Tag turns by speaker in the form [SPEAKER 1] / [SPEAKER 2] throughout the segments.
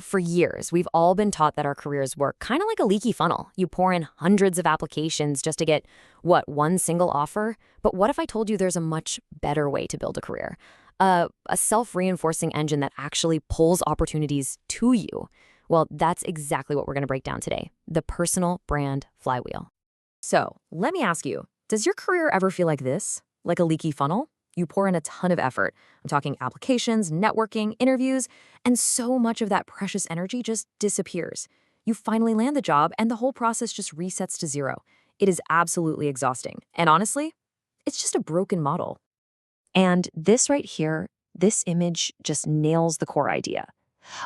[SPEAKER 1] For years, we've all been taught that our careers work kind of like a leaky funnel. You pour in hundreds of applications just to get, one single offer? But what if I told you there's a much better way to build a career? A self-reinforcing engine that actually pulls opportunities to you. Well, that's exactly what we're going to break down today, the personal brand flywheel. So let me ask you, does your career ever feel like this? Like a leaky funnel? You pour in a ton of effort. I'm talking applications, networking, interviews, and so much of that precious energy just disappears. You finally land the job, and the whole process just resets to zero. It is absolutely exhausting. And honestly, it's just a broken model. And this right here, this image just nails the core idea.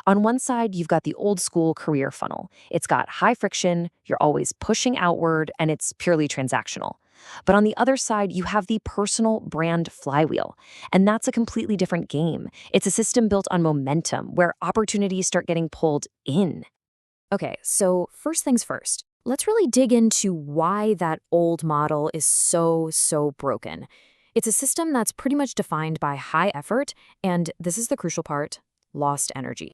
[SPEAKER 1] On one side, you've got the old school career funnel. It's got high friction, you're always pushing outward, and it's purely transactional. But on the other side, you have the personal brand flywheel. And that's a completely different game. It's a system built on momentum, where opportunities start getting pulled in. Okay, so first things first, let's really dig into why that old model is so broken. It's a system that's pretty much defined by high effort, and this is the crucial part, lost energy.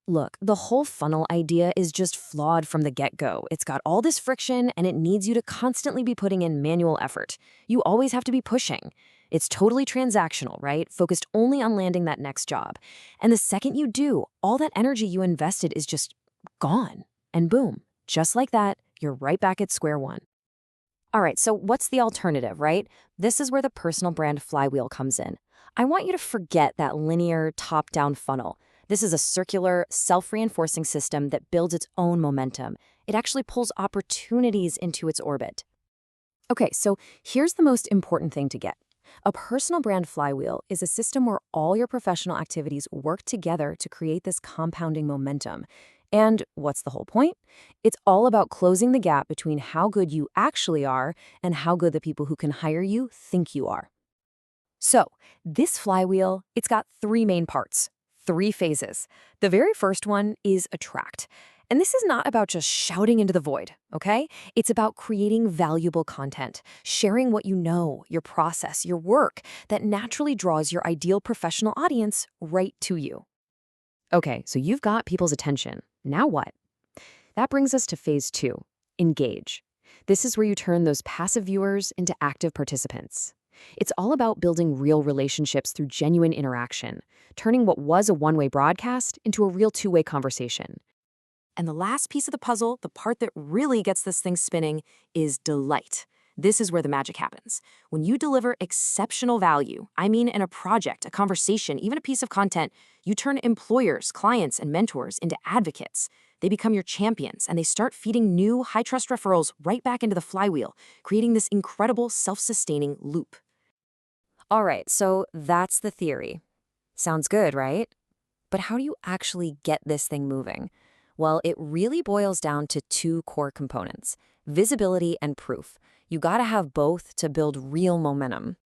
[SPEAKER 1] Look, the whole funnel idea is just flawed from the get-go. It's got all this friction, and it needs you to constantly be putting in manual effort. You always have to be pushing. It's totally transactional, right? Focused only on landing that next job. And the second you do, all that energy you invested is just gone. And boom, just like that, you're right back at square one. All right, so what's the alternative, right? This is where the personal brand flywheel comes in. I want you to forget that linear top-down funnel. This is a circular, self-reinforcing system that builds its own momentum. It actually pulls opportunities into its orbit. Okay, so here's the most important thing to get. A personal brand flywheel is a system where all your professional activities work together to create this compounding momentum. And what's the whole point? It's all about closing the gap between how good you actually are and how good the people who can hire you think you are. So, this flywheel, it's got three main parts. 3 phases. The very first one is attract. And this is not about just shouting into the void, okay? It's about creating valuable content, sharing what you know, your process, your work that naturally draws your ideal professional audience right to you. Okay, so you've got people's attention. Now what? That brings us to phase 2, engage. This is where you turn those passive viewers into active participants. It's all about building real relationships through genuine interaction, turning what was a one-way broadcast into a real two-way conversation. And the last piece of the puzzle, the part that really gets this thing spinning, is delight. This is where the magic happens. When you deliver exceptional value, I mean in a project, a conversation, even a piece of content, you turn employers, clients, and mentors into advocates. They become your champions, and they start feeding new, high-trust referrals right back into the flywheel, creating this incredible self-sustaining loop. All right, so that's the theory. Sounds good, right? But how do you actually get this thing moving? Well, it really boils down to 2 core components, visibility and proof. You gotta have both to build real momentum.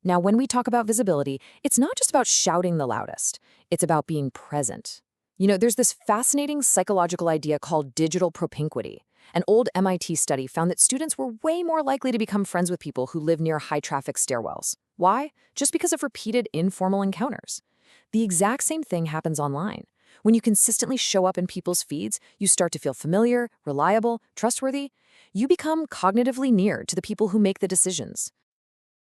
[SPEAKER 1] Now, when we talk about visibility, it's not just about shouting the loudest. It's about being present. There's this fascinating psychological idea called digital propinquity. An old MIT study found that students were way more likely to become friends with people who live near high-traffic stairwells. Why? Just because of repeated informal encounters. The exact same thing happens online. When you consistently show up in people's feeds, you start to feel familiar, reliable, trustworthy. You become cognitively near to the people who make the decisions.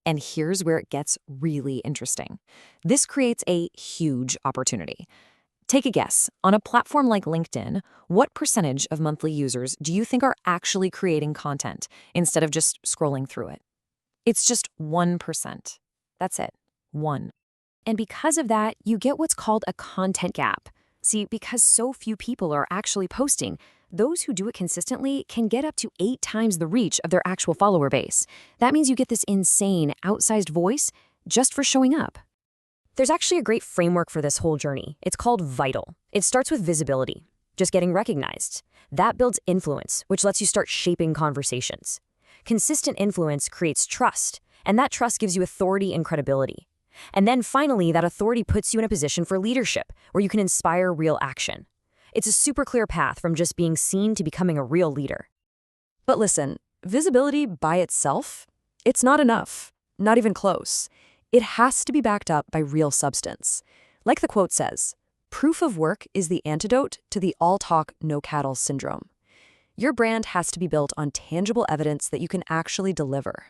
[SPEAKER 1] And here's where it gets really interesting. This creates a huge opportunity. Take a guess. On a platform like LinkedIn, what percentage of monthly users do you think are actually creating content instead of just scrolling through it? It's just 1%. That's it. 1. And because of that, you get what's called a content gap. See, because so few people are actually posting, those who do it consistently can get up to 8 times the reach of their actual follower base. That means you get this insane, outsized voice just for showing up. There's actually a great framework for this whole journey. It's called VITAL. It starts with visibility, just getting recognized. That builds influence, which lets you start shaping conversations. Consistent influence creates trust, and that trust gives you authority and credibility. And then finally, that authority puts you in a position for leadership, where you can inspire real action. It's a super clear path from just being seen to becoming a real leader.
[SPEAKER 2] But listen, visibility by itself, it's not enough, not even close. It has to be backed up by real substance. Like the quote says, Proof of work is the antidote to the all-talk, no-cattle syndrome. Your brand has to be built on tangible evidence that you can actually deliver.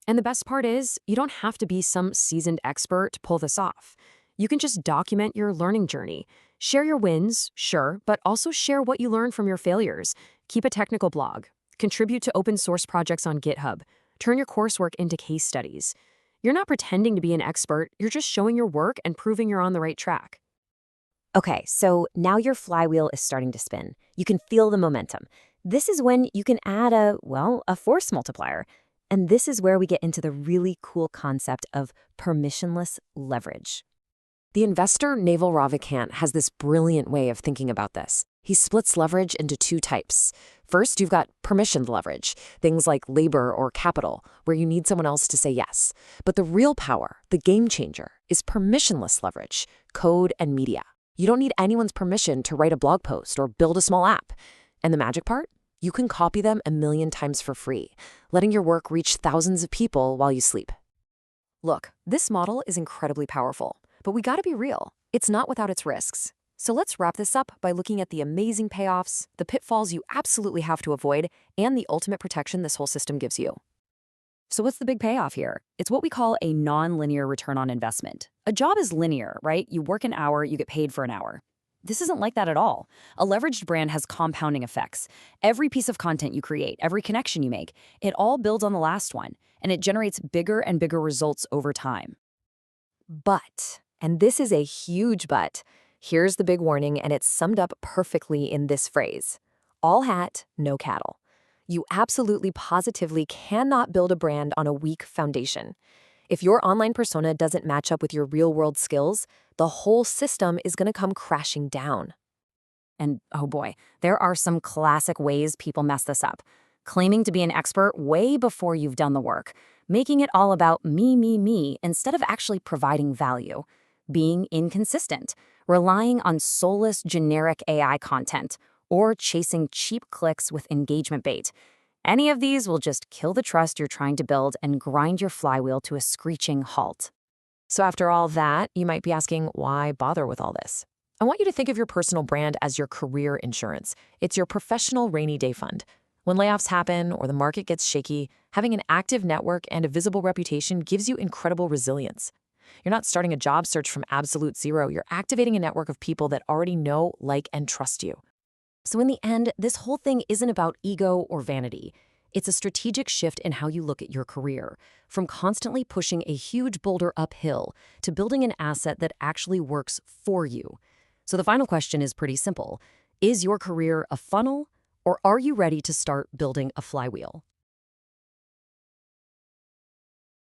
[SPEAKER 1] And the best part is, you don't have to be some seasoned expert to pull this off. You can just document your learning journey. Share your wins, sure, but also share what you learned from your failures. Keep a technical blog. Contribute to open source projects on GitHub. Turn your coursework into case studies. You're not pretending to be an expert, you're just showing your work and proving you're on the right track.
[SPEAKER 3] Okay, so now your flywheel is starting to spin. You can feel the momentum. This is when you can add a force multiplier. And this is where we get into the really cool concept of permissionless leverage.
[SPEAKER 1] The investor Naval Ravikant has this brilliant way of thinking about this. He splits leverage into two types. First, you've got permissioned leverage, things like labor or capital, where you need someone else to say yes. But the real power, the game changer, is permissionless leverage, code and media. You don't need anyone's permission to write a blog post or build a small app. And the magic part? You can copy them 1,000,000 times for free, letting your work reach thousands of people while you sleep. Look, this model is incredibly powerful, but we gotta be real. It's not without its risks. So let's wrap this up by looking at the amazing payoffs, the pitfalls you absolutely have to avoid, and the ultimate protection this whole system gives you.
[SPEAKER 2] So what's the big payoff here? It's what we call a non-linear return on investment. A job is linear, right? You work an hour, you get paid for an hour. This isn't like that at all. A leveraged brand has compounding effects. Every piece of content you create, every connection you make, it all builds on the last one, and it generates bigger and bigger results over time.
[SPEAKER 1] But, and this is a huge but, here's the big warning, and it's summed up perfectly in this phrase: all hat, no cattle. You absolutely positively cannot build a brand on a weak foundation. If your online persona doesn't match up with your real-world skills, the whole system is going to come crashing down.
[SPEAKER 3] And oh boy, there are some classic ways people mess this up. Claiming to be an expert way before you've done the work. Making it all about me, instead of actually providing value. Being inconsistent. Relying on soulless, generic AI content. Or chasing cheap clicks with engagement bait. Any of these will just kill the trust you're trying to build and grind your flywheel to a screeching halt.
[SPEAKER 1] So after all that, you might be asking, why bother with all this? I want you to think of your personal brand as your career insurance. It's your professional rainy day fund. When layoffs happen or the market gets shaky, having an active network and a visible reputation gives you incredible resilience. You're not starting a job search from absolute zero. You're activating a network of people that already know, like, and trust you. So in the end, this whole thing isn't about ego or vanity. It's a strategic shift in how you look at your career, from constantly pushing a huge boulder uphill to building an asset that actually works for you. So the final question is pretty simple. Is your career a funnel, or are you ready to start building a flywheel?